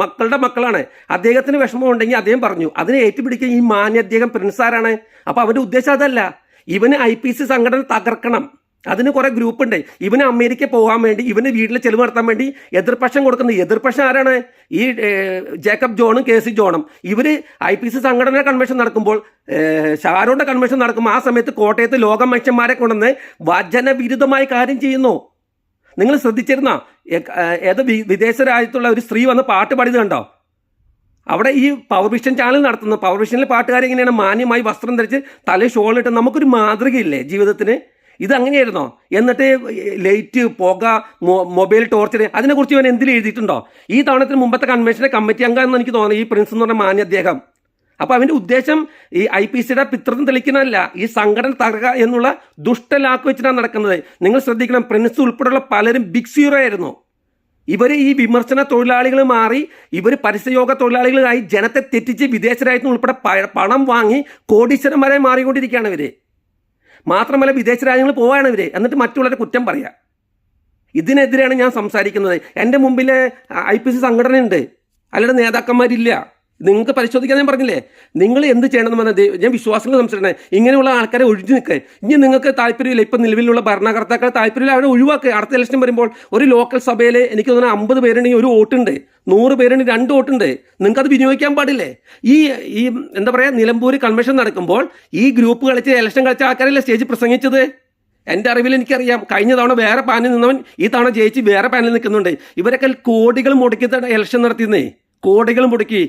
മക്കളുടെ മക്കളാണ്. അദ്ദേഹത്തിന് വിഷമം ഉണ്ടെങ്കിൽ അദ്ദേഹം പറഞ്ഞു, അതിനെ ഏറ്റുപിടിക്കുക ഈ മാന്യ അദ്ദേഹം പ്രിൻസാരാണ്. അപ്പോൾ അവൻ്റെ ഉദ്ദേശം അതല്ല. ഇവന് IPC സംഘടന തകർക്കണം. അതിന് കുറേ ഗ്രൂപ്പ് ഉണ്ട്. ഇവന് അമേരിക്ക പോകാൻ വേണ്ടി ഇവന് വീട്ടിൽ ചെലവ് നടത്താൻ വേണ്ടി എതിർപക്ഷം കൊടുക്കുന്നത്. എതിർപക്ഷം ആരാണ്? ഈ ജേക്കബ് ജോണും KC ജോണും. ഇവർ IPC സംഘടന കൺവെൻഷൻ നടക്കുമ്പോൾ, ഷാരോന്റെ കൺവെൻഷൻ നടക്കുമ്പോൾ ആ സമയത്ത് കോട്ടയത്ത് ലോക മനുഷ്യന്മാരെ കൊണ്ടുവന്ന് വചനവിരുദ്ധമായ കാര്യം ചെയ്യുന്നു. നിങ്ങൾ ശ്രദ്ധിച്ചിരുന്നോ? ഏത് വിദേശ രാജ്യത്തുള്ള ഒരു സ്ത്രീ വന്ന് പാട്ട് പാടിയത് കണ്ടോ? അവിടെ ഈ പവർ വിഷൻ ചാനൽ നടത്തുന്നു. പവർ വിഷനിൽ പാട്ടുകാർ എങ്ങനെയാണ് മാന്യമായി വസ്ത്രം ധരിച്ച് തലയിൽ ഷോളിട്ട്, നമുക്കൊരു മാതൃകയില്ലേ ജീവിതത്തിന്? ഇത് അങ്ങനെയായിരുന്നോ? എന്നിട്ട് ലൈറ്റ്, പുക, മൊബൈൽ ടോർച്ചർ, അതിനെക്കുറിച്ച് ഇവൻ എന്തിലും എഴുതിയിട്ടുണ്ടോ? ഈ തവണത്തിന് മുമ്പത്തെ കൺവെൻഷനെ കമ്മിറ്റി അംഗം എന്ന് എനിക്ക് തോന്നുന്നു, ഈ പ്രിൻസ് എന്ന് പറഞ്ഞ മാന്യ അദ്ദേഹം. അപ്പോൾ അവൻ്റെ ഉദ്ദേശം ഈ IPCയുടെ പിതൃത്വം തെളിക്കുന്നതല്ല, ഈ സംഘടന തകർക്കുക എന്നുള്ള ദുഷ്ടലാക്ക് വെച്ചിട്ടാണ് നടക്കുന്നത്. നിങ്ങൾ ശ്രദ്ധിക്കണം, പ്രിൻസ് ഉൾപ്പെടെയുള്ള പലരും ബിഗ് സീറോ ആയിരുന്നു. ഇവർ ഈ വിമർശന തൊഴിലാളികൾ മാറി ഇവർ പരസ്യയോഗ തൊഴിലാളികളായി ജനത്തെ തെറ്റിച്ച് വിദേശ രാജ്യത്ത് ഉൾപ്പെടെ പണം വാങ്ങി കോടീശ്വരന്മാരെ മാറിക്കൊണ്ടിരിക്കുകയാണ് ഇവർ. മാത്രമല്ല വിദേശ രാജ്യങ്ങളിൽ പോവാണ് ഇവർ, എന്നിട്ട് മറ്റുള്ളവരെ കുറ്റം പറയുക. ഇതിനെതിരെയാണ് ഞാൻ സംസാരിക്കുന്നത്. എൻ്റെ മുമ്പിൽ IPC സംഘടനയുണ്ട്, അല്ലാതെ നേതാക്കന്മാരില്ല. നിങ്ങൾക്ക് പരിശോധിക്കാൻ ഞാൻ പറഞ്ഞില്ലേ, നിങ്ങൾ എന്ത് ചെയ്യണമെന്ന് പറഞ്ഞാൽ ഞാൻ വിശ്വാസങ്ങൾ സംസാരിക്കണേ. ഇങ്ങനെയുള്ള ആൾക്കാരെ ഒഴിഞ്ഞു നിൽക്കുക. ഇനി നിങ്ങൾക്ക് താല്പര്യമില്ല, ഇപ്പം നിലവിലുള്ള ഭരണകർത്താക്കൾ താല്പര്യമില്ല, അവരെ ഒഴിവാക്കുക. അടുത്ത ഇലക്ഷൻ വരുമ്പോൾ ഒരു ലോക്കൽ സഭയിൽ എനിക്ക് തോന്നുന്നു 50 പേരുണ്ടെങ്കിൽ 1 വോട്ടുണ്ട്, 100 പേരുണ്ടെങ്കിൽ 2 വോട്ടുണ്ട്. നിങ്ങൾക്കത് വിനിയോഗിക്കാൻ പാടില്ലേ? ഈ എന്താ പറയുക, നിലമ്പൂർ കൺവെൻഷൻ നടക്കുമ്പോൾ ഈ ഗ്രൂപ്പ് കളിച്ച് ഇലക്ഷൻ കളിച്ച ആൾക്കാരല്ലേ സ്റ്റേജ് പ്രസംഗിച്ചത്? എൻ്റെ അറിവിൽ എനിക്കറിയാം. കഴിഞ്ഞ തവണ വേറെ പാനിൽ നിന്നവൻ ഈ തവണ ജയിച്ച് വേറെ പാനിൽ നിൽക്കുന്നുണ്ട്. ഇവരൊക്കെ കോടികൾ മുടക്കി ഇലക്ഷൻ നടത്തിയെന്നേ, കോടികൾ മുടക്കി.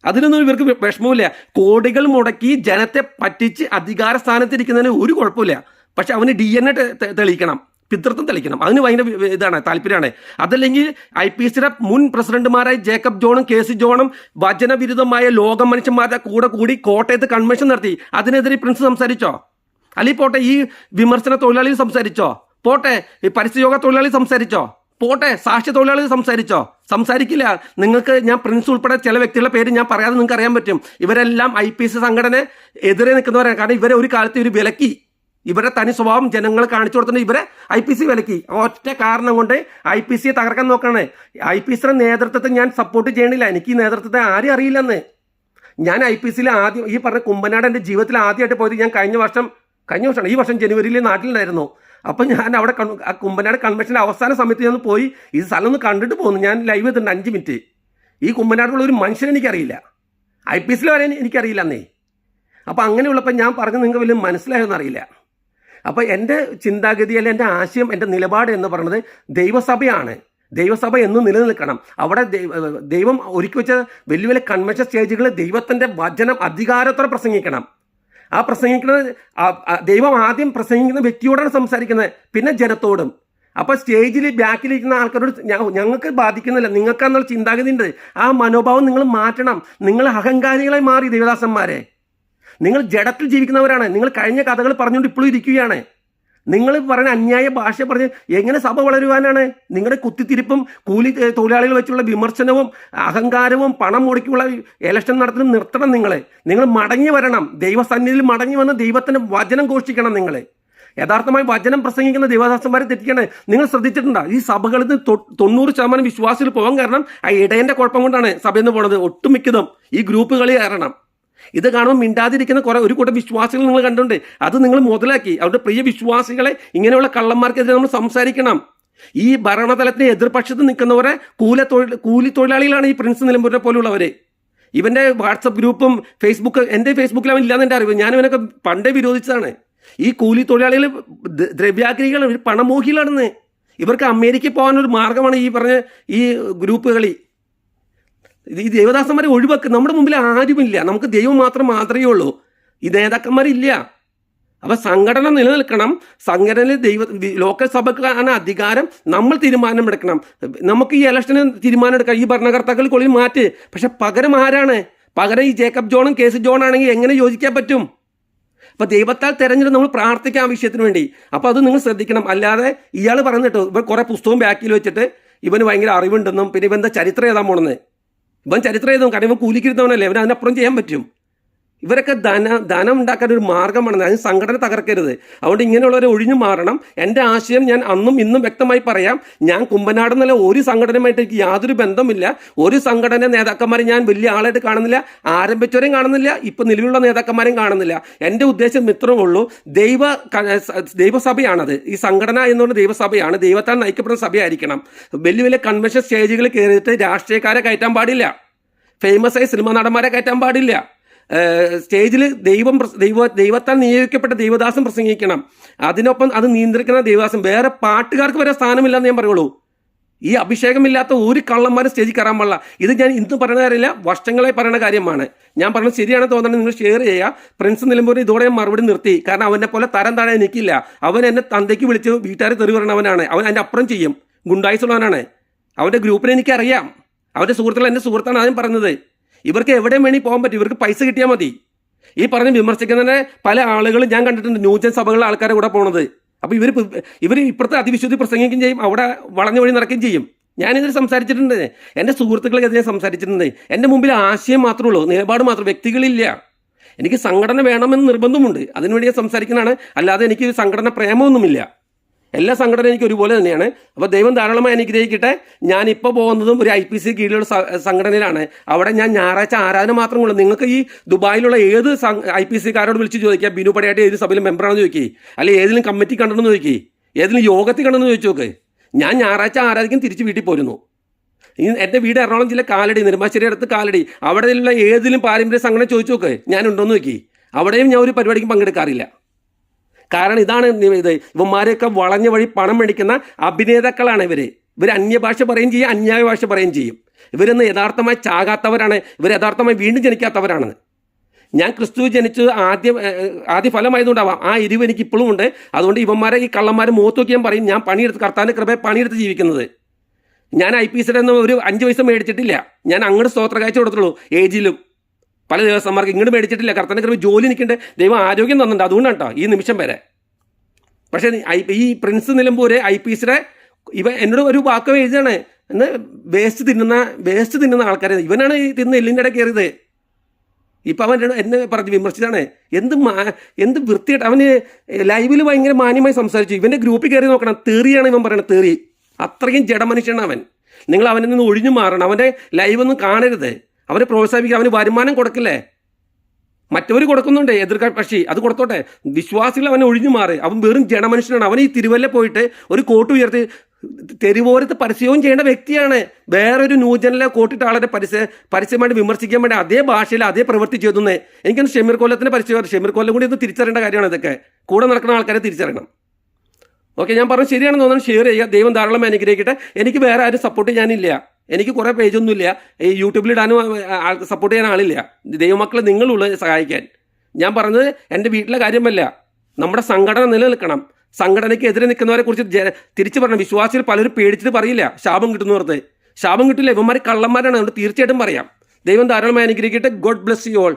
അതിനൊന്നും ഇവർക്ക് വിഷമമില്ല. കോടികൾ മുടക്കി ജനത്തെ പറ്റിച്ച് അധികാര സ്ഥാനത്തിരിക്കുന്നതിന് ഒരു കുഴപ്പമില്ല. പക്ഷെ അവന് DNA തെളിയിക്കണം, പിതൃത്വം തെളിയിക്കണം. അതിന് ഭയങ്കര ഇതാണ്, താല്പര്യമാണ്. അതല്ലെങ്കിൽ IPCയുടെ മുൻ പ്രസിഡന്റുമാരായ ജേക്കബ് ജോണും KC ജോണും വചനവിരുദ്ധമായ ലോക മനുഷ്യന്മാരുടെ കൂടി കോട്ടയത്ത് കൺവെൻഷൻ നടത്തി. അതിനെതിരെ പ്രിൻസ് സംസാരിച്ചോ? അല്ലെങ്കിൽ പോട്ടെ, ഈ വിമർശന തൊഴിലാളികൾ സംസാരിച്ചോ? പോട്ടെ, ഈ പരസ്യയോഗ തൊഴിലാളി സംസാരിച്ചോ? പോട്ടെ, സാക്ഷ്യ തൊഴിലാളികൾ സംസാരിച്ചോ? സംസാരിക്കില്ല. നിങ്ങൾക്ക് ഞാൻ പ്രിൻസ് ഉൾപ്പെടെ ചില വ്യക്തികളുടെ പേര് ഞാൻ പറയാതെ നിങ്ങൾക്ക് അറിയാൻ പറ്റും. ഇവരെല്ലാം IPC സംഘടന എതിരെ നിൽക്കുന്നവരാണ്. കാരണം ഇവരെ ഒരു കാലത്ത് ഇവർ വിലക്കി. ഇവരുടെ തനി സ്വഭാവം ജനങ്ങൾ കാണിച്ചു കൊടുത്തിട്ട് ഇവരെ IPC വിലക്കി. ഒറ്റ കാരണം കൊണ്ട് IPCയെ തകർക്കാൻ നോക്കണേ. IPCയുടെ നേതൃത്വത്തെ ഞാൻ സപ്പോർട്ട് ചെയ്യണില്ല. എനിക്ക് ഈ നേതൃത്വത്തെ ആരും അറിയില്ലെന്ന്. ഞാൻ IPCയിൽ ആദ്യം ഈ പറഞ്ഞ കുമ്പനാട് എൻ്റെ ജീവിതത്തിൽ ആദ്യമായിട്ട് പോയത് ഞാൻ കഴിഞ്ഞ വർഷമാണ്, ഈ വർഷം ജനുവരിയിൽ നാട്ടിലുണ്ടായിരുന്നു. അപ്പം ഞാൻ അവിടെ ആ കുമ്പനാട് കൺവെൻഷൻ്റെ അവസാന സമയത്ത് ഞാൻ പോയി ഈ സ്ഥലം ഒന്ന് കണ്ടിട്ട് പോകുന്നു. ഞാൻ ലൈവ് ചെയ്തിട്ടുണ്ട് 5 മിനിറ്റ്. ഈ കുമ്പനാടുള്ള ഒരു മനുഷ്യനെ എനിക്കറിയില്ല, IPCയിൽ വരെ എനിക്കറിയില്ല എന്നേ. അപ്പോൾ അങ്ങനെയുള്ളപ്പോൾ ഞാൻ പറഞ്ഞത് നിങ്ങൾക്ക് വലിയ മനസ്സിലായെന്ന് അറിയില്ല. അപ്പോൾ എൻ്റെ ചിന്താഗതി, അല്ലെങ്കിൽ എൻ്റെ ആശയം, എൻ്റെ നിലപാട് എന്ന് പറയുന്നത് ദൈവസഭയാണ്. ദൈവസഭ എന്നും നിലനിൽക്കണം. അവിടെ ദൈവം ഒരുക്കി വെച്ച വലിയ വലിയ കൺവെൻഷൻ സ്റ്റേജുകളിൽ ദൈവത്തിൻ്റെ വചനം അധികാരത്തോടെ പ്രസംഗിക്കണം. ആ പ്രസംഗിക്കുന്നത് ദൈവം ആദ്യം പ്രസംഗിക്കുന്ന വ്യക്തിയോടാണ് സംസാരിക്കുന്നത്, പിന്നെ ജനത്തോടും. അപ്പോൾ സ്റ്റേജിൽ ബാക്കിലിരിക്കുന്ന ആൾക്കാരോട് ഞങ്ങൾക്ക് ബാധിക്കുന്നില്ല, നിങ്ങൾക്കെന്നുള്ള ചിന്താഗതി ഉണ്ട്. ആ മനോഭാവം നിങ്ങൾ മാറ്റണം. നിങ്ങൾ അഹങ്കാരികളായി മാറി ദേവദാസന്മാരെ. നിങ്ങൾ ജഡത്തിൽ ജീവിക്കുന്നവരാണ്. നിങ്ങൾ കഴിഞ്ഞ കഥകൾ പറഞ്ഞുകൊണ്ട് ഇപ്പോഴും ഇരിക്കുകയാണ്. നിങ്ങൾ പറയുന്ന അന്യായ ഭാഷ പറഞ്ഞ് എങ്ങനെ സഭ വളരുവാനാണ്? നിങ്ങളുടെ കുത്തിത്തിരിപ്പും കൂലി തൊഴിലാളികൾ വെച്ചുള്ള വിമർശനവും അഹങ്കാരവും പണം മുടക്കിയുള്ള ഇലക്ഷൻ നടത്തുന്നത് നിർത്തണം. നിങ്ങൾ മടങ്ങി വരണം. ദൈവസന്നിധിയിൽ മടങ്ങി വന്ന് ദൈവത്തിൻ്റെ വചനം ഘോഷിക്കണം. നിങ്ങൾ യഥാർത്ഥമായി വചനം പ്രസംഗിക്കുന്ന ദേവദാസന്മാരെ തെറ്റിക്കാണ്. നിങ്ങൾ ശ്രദ്ധിച്ചിട്ടുണ്ടോ? ഈ സഭകളിൽ 90% വിശ്വാസികൾ പോകാൻ കാരണം ആ ഇടയൻ്റെ കുഴപ്പം കൊണ്ടാണ് സഭയിൽ നിന്ന് പോണത്. ഒട്ടുമിക്കതും ഈ ഗ്രൂപ്പുകളിൽ കയറണം. ഇത് കാണുമ്പോൾ മിണ്ടാതിരിക്കുന്ന ഒരു കൂട്ടം വിശ്വാസികൾ നിങ്ങൾ കണ്ടുണ്ട്. അത് നിങ്ങൾ മുതലാക്കി അവരുടെ പ്രിയ വിശ്വാസികളെ ഇങ്ങനെയുള്ള കള്ളന്മാർക്കെതിരെ നമ്മൾ സംസാരിക്കണം. ഈ ഭരണതലത്തിന് എതിർപക്ഷത്ത് നിൽക്കുന്നവരെ കൂലി തൊഴിലാളികളാണ് ഈ പ്രിൻസ് നിലമ്പൂരിനെ പോലുള്ളവർ. ഇവൻ്റെ വാട്സപ്പ് ഗ്രൂപ്പും എൻ്റെ ഫേസ്ബുക്കിൽ അവൻ ഇല്ലാന്ന് എൻ്റെ അറിവ്. ഞാൻ ഇവനൊക്കെ പണ്ടേ വിരോധിച്ചതാണ്. ഈ കൂലി തൊഴിലാളികൾ ദ്രവ്യാഗ്രഹികളാണ്, പണമോഹികളാണെന്ന്. ഇവർക്ക് അമേരിക്കയിൽ പോകാനൊരു മാർഗമാണ് ഈ പറഞ്ഞ ഈ ഗ്രൂപ്പ് കളി. ഈ ദേവദാസന്മാരെ ഒഴിവാക്കുക. നമ്മുടെ മുമ്പിൽ ആരുമില്ല, നമുക്ക് ദൈവം മാത്രമേ ഉള്ളൂ. ഈ നേതാക്കന്മാരില്ല. അപ്പോൾ സംഘടന നിലനിൽക്കണം. സംഘടനയിൽ ലോക്കൽ സഭക്കാണ് അധികാരം. നമ്മൾ തീരുമാനമെടുക്കണം. നമുക്ക് ഈ ഇലക്ഷന് തീരുമാനമെടുക്കാം. ഈ ഭരണകർത്താക്കൾ മാറ്റ്. പക്ഷെ പകരം ആരാണ്? പകരം ഈ ജേക്കബ് ജോണും KC ജോണാണെങ്കിൽ എങ്ങനെ യോജിക്കാൻ പറ്റും? അപ്പോൾ ദൈവത്താൽ തിരഞ്ഞെടുത്ത് നമ്മൾ പ്രാർത്ഥിക്കാം ആ വിഷയത്തിന് വേണ്ടി. അപ്പോൾ അത് നിങ്ങൾ ശ്രദ്ധിക്കണം. അല്ലാതെ ഇയാൾ പറഞ്ഞിട്ടോ ഇവൻ കുറേ പുസ്തകം ബാക്കിൽ വെച്ചിട്ട് ഇവന് ഭയങ്കര അറിവുണ്ടെന്നും പിന്നെ ഇവൻ്റെ ചരിത്രം എഴുതാൻ പോണെന്ന്. ഇവൻ ചരിത്രം എഴുതും. കാരണം ഇവൻ കൂലിക്കിരുന്നവനല്ലേ, ഇവൻ അതിനപ്പുറം ചെയ്യാൻ പറ്റും. ഇവരൊക്കെ ധനം ഉണ്ടാക്കാൻ ഒരു മാർഗ്ഗമാണ്. അതിന് സംഘടന തകർക്കരുത്. അതുകൊണ്ട് ഇങ്ങനെയുള്ളവരെ ഒഴിഞ്ഞു മാറണം. എൻ്റെ ആശയം ഞാൻ അന്നും ഇന്നും വ്യക്തമായി പറയാം. ഞാൻ കുമ്പനാട് എന്നല്ല ഒരു സംഘടനയുമായിട്ട് എനിക്ക് യാതൊരു ബന്ധമില്ല. ഒരു സംഘടന നേതാക്കന്മാരെ ഞാൻ വലിയ ആളായിട്ട് കാണുന്നില്ല, ആരംഭിച്ചവരെയും കാണുന്നില്ല, ഇപ്പം നിലവിലുള്ള നേതാക്കന്മാരെയും കാണുന്നില്ല. എൻ്റെ ഉദ്ദേശം ഇത്രയേ ഉള്ളൂ. ദൈവസഭയാണത്. ഈ സംഘടന എന്നുകൊണ്ട് ദൈവസഭയാണ്, ദൈവത്താൽ നയിക്കപ്പെടുന്ന സഭയായിരിക്കണം. വലിയ വലിയ കൺവെൻഷൻ സ്റ്റേജുകളിൽ കയറിയിട്ട് രാഷ്ട്രീയക്കാരെ കയറ്റാൻ പാടില്ല, ഫേമസ് ആയ സിനിമാ നടന്മാരെ കയറ്റാൻ പാടില്ല. സ്റ്റേജിൽ ദൈവത്താൽ നിയോഗിക്കപ്പെട്ട ദൈവദാസൻ പ്രസംഗിക്കണം. അതിനൊപ്പം അത് നിയന്ത്രിക്കുന്ന ദൈവദാസൻ. വേറെ പാട്ടുകാർക്ക് വരെ സ്ഥാനമില്ലെന്ന് ഞാൻ പറയുള്ളൂ. ഈ അഭിഷേകമില്ലാത്ത ഒരു കള്ളന്മാരും സ്റ്റേജിൽ കയറാൻ പാടില്ല. ഇത് ഞാൻ ഇന്ന് പറയുന്ന കാര്യമില്ല, വർഷങ്ങളായി പറയുന്ന കാര്യമാണ്. ഞാൻ പറഞ്ഞത് ശരിയാണെന്ന് തോന്നുന്നത് നിങ്ങൾ ഷെയർ ചെയ്യുക. പ്രിൻസ് നിലമ്പൂർ ഇതോടെ ഞാൻ മറുപടി നിർത്തി. കാരണം അവനെ പോലെ തരം താഴെ നിൽക്കില്ല. അവൻ എന്നെ തന്തയ്ക്ക് വിളിച്ച് വീട്ടുകാരെ തെറി പറയണവനാണ്. അവൻ അതിൻ്റെ അപ്പുറം ചെയ്യും, ഗുണ്ടായിസുള്ളവനാണ്. അവൻ്റെ ഗ്രൂപ്പിനെ എനിക്കറിയാം. അവൻ്റെ സുഹൃത്തുക്കൾ എൻ്റെ സുഹൃത്താണ് ആദ്യം പറഞ്ഞത്. ഇവർക്ക് എവിടെയും വേണമെങ്കിൽ പോകാൻ പറ്റും, ഇവർക്ക് പൈസ കിട്ടിയാൽ മതി. ഈ പറഞ്ഞ് വിമർശിക്കുന്നതിനെ പല ആളുകളും ഞാൻ കണ്ടിട്ടുണ്ട്, ന്യൂജൻ സഭകളിലെ ആൾക്കാരെ കൂടെ പോണത്. അപ്പോൾ ഇവർ ഇപ്പുറത്തെ അതിവിശുദ്ധി പ്രസംഗിക്കുകയും ചെയ്യും, അവിടെ വളഞ്ഞ വഴി നടക്കുകയും ചെയ്യും. ഞാനിതിൽ സംസാരിച്ചിട്ടുണ്ട്, എൻ്റെ സുഹൃത്തുക്കളെതിരെ സംസാരിച്ചിട്ടുണ്ട്. എൻ്റെ മുമ്പിൽ ആശയം മാത്രമേ ഉള്ളൂ, നിലപാട് മാത്രം, വ്യക്തികളില്ല. എനിക്ക് സംഘടന വേണമെന്ന് നിർബന്ധമുണ്ട്, അതിനുവേണ്ടി ഞാൻ സംസാരിക്കുന്നതാണ്. അല്ലാതെ എനിക്ക് സംഘടന പ്രേമമൊന്നുമില്ല. എല്ലാ സംഘടനയും എനിക്ക് ഒരുപോലെ തന്നെയാണ്. അപ്പോൾ ദൈവം ധാരാളമായി അനുഗ്രഹിക്കട്ടെ. ഞാനിപ്പോൾ പോകുന്നതും ഒരു IPC കീഴിലുള്ള സംഘടനയിലാണ്. അവിടെ ഞാൻ ഞായറാഴ്ച ആരാധന മാത്രം കൊള്ളു. നിങ്ങൾക്ക് ഈ ദുബായിലുള്ള ഏത് IPCക്കാരോട് വിളിച്ച് ചോദിക്കുക, ബിനു പടയായിട്ട് ഏത് സഭയിലും മെമ്പറാണെന്ന് ചോദിക്കുക, അല്ലെങ്കിൽ ഏതെങ്കിലും കമ്മിറ്റി കണ്ടെന്ന് ചോദിക്കുക, ഏതെങ്കിലും യോഗത്തിൽ കണ്ടെന്ന് ചോദിച്ചു നോക്ക്. ഞാൻ ഞായറാഴ്ച ആരാധിക്കും, തിരിച്ച് വീട്ടിൽ പോരുന്നു. എൻ്റെ വീട് എറണാകുളം ജില്ല കാലടി, നെടുമ്പാശ്ശേരി അടുത്ത് കാലടി. അവിടെയുള്ള ഏതെങ്കിലും പാരമ്പര്യ സംഘടന ചോദിച്ചു നോക്ക്, ഞാനുണ്ടോയെന്ന് നോക്കി. അവിടെയും ഞാൻ ഒരു പരിപാടിക്കും പങ്കെടുക്കാറില്ല. കാരണം ഇതാണ് ഇത്. ഇവന്മാരെയൊക്കെ വളഞ്ഞ വഴി പണം മേടിക്കുന്ന അഭിനേതാക്കളാണ് ഇവർ അന്യഭാഷ പറയുകയും ചെയ്യും, അന്യായ ഭാഷ പറയുകയും ചെയ്യും. ഇവരൊന്ന് യഥാർത്ഥമായി ചാകാത്തവരാണ്, ഇവർ യഥാർത്ഥമായി വീണ്ടും ജനിക്കാത്തവരാണ്. ഞാൻ ക്രിസ്തു ജനിച്ചത് ആദ്യ ഫലമായതുകൊണ്ടാവാം ആ എരിവ് എനിക്ക് ഇപ്പോഴും ഉണ്ട്. അതുകൊണ്ട് ഇവന്മാരെ ഈ കള്ളന്മാരെ മുഖത്ത് നോക്കിയാൽ പറയും, ഞാൻ പണിയെടുത്ത് കർത്താവിൻ്റെ കൃപയെ പണിയെടുത്ത് ജീവിക്കുന്നത്. ഞാൻ IPCയുടെ ഒന്നും ഒരു 5 പൈസ മേടിച്ചിട്ടില്ല. ഞാൻ അങ്ങോട്ട് സ്തോത്ര കാഴ്ച കൊടുത്തുള്ളൂ. ഏജിലും പല ദേവസ്വന്മാർക്ക് ഇങ്ങോട്ട് മേടിച്ചിട്ടില്ല. കർത്താവിൻ്റെ കൃപ ജോലി നിൽക്കേണ്ട, ദൈവം ആരോഗ്യം തന്നിട്ടുണ്ട്, അതുകൊണ്ടാണ് കേട്ടോ ഈ നിമിഷം വരെ. പക്ഷേ ഈ പ്രിൻസ് നിലമ്പൂര് IPCയുടെ എന്നോട് ഒരു വാക്ക് എഴുതിയാണ്, എന്ന് വേസ്റ്റ് തിന്നുന്ന ആൾക്കാരെ ഇവനാണ് ഈ തിന്ന് എല്ലിൻ്റെ ഇടയിൽ കയറിയത്. ഇപ്പം അവൻ എന്നെ പറഞ്ഞ് വിമർശിച്ചാണ്. എന്ത് വൃത്തിയായിട്ട് അവന് ലൈവിൽ ഭയങ്കര മാന്യമായി സംസാരിച്ചു. ഇവൻ്റെ ഗ്രൂപ്പിൽ കയറി നോക്കണം, തെറിയാണ് ഇവൻ പറയണത്, തെറി. അത്രയും ജഡമനുഷ്യനാണ് അവൻ. നിങ്ങൾ അവനിൽ നിന്ന് ഒഴിഞ്ഞു മാറണം. അവൻ്റെ ലൈവൊന്നും കാണരുത്. അവനെ പ്രോത്സാഹിപ്പിക്കുക. അവന് വരുമാനം കൊടുക്കില്ലേ, മറ്റവർ കൊടുക്കുന്നുണ്ട്, എതിർകക്ഷി, അത് കൊടുത്തോട്ടെ. വിശ്വാസികൾ അവനെ ഒഴിഞ്ഞു മാറി. അവൻ വെറും ജനമനുഷ്യനാണ്. അവൻ ഈ തിരുവല്ല പോയിട്ട് ഒരു കോട്ട് ഉയർത്തി തെരുവോരത്ത് പരസ്യവും ചെയ്യേണ്ട വ്യക്തിയാണ്. വേറൊരു ന്യൂജനിലെ കോട്ടിട്ട ആളെ പരസ്യമായിട്ട് വിമർശിക്കാൻ വേണ്ടി അതേ ഭാഷയിൽ അതേ പ്രവൃത്തി ചെയ്തുന്നേ. എനിക്കൊന്ന് ഷമീർ കൊല്ലത്തിൻ്റെ പരസ്യം, ഷമീർ കൊല്ലം കൂടി ഒന്ന് തിരിച്ചറിയേണ്ട കാര്യമാണ്. ഇതൊക്കെ കൂടെ നടക്കുന്ന ആൾക്കാരെ തിരിച്ചറിയണം. ഓക്കെ, ഞാൻ പറഞ്ഞു ശരിയാണെന്ന് തോന്നുന്നു. ഷെയർ ചെയ്യുക. ദൈവം ധാരാളം അനുഗ്രഹിക്കട്ടെ. എനിക്ക് വേറെ ആരും സപ്പോർട്ട് ചെയ്യാനില്ല. എനിക്ക് കുറേ പേജൊന്നുമില്ല. ഈ യൂട്യൂബിലിടാനും സപ്പോർട്ട് ചെയ്യാൻ ആളില്ല. ദൈവമക്കളെ നിങ്ങളുള്ള സഹായിക്കാൻ. ഞാൻ പറഞ്ഞത് എൻ്റെ വീട്ടിലെ കാര്യമല്ല, നമ്മുടെ സംഘടന നിലനിൽക്കണം. സംഘടനയ്ക്ക് എതിരെ നിൽക്കുന്നവരെ കുറിച്ച് തിരിച്ചു പറയണം. വിശ്വാസികൾ പലരും പേടിച്ചിട്ട് പറയില്ല, ശാപം കിട്ടുന്നവർക്ക്. ശാപം കിട്ടില്ല, ഇവന്മാർ കള്ളന്മാരാണ്. അതുകൊണ്ട് തീർച്ചയായിട്ടും പറയാം. ദൈവം ധാരാളമായി അനുഗ്രഹിക്കട്ടെ. God bless you all.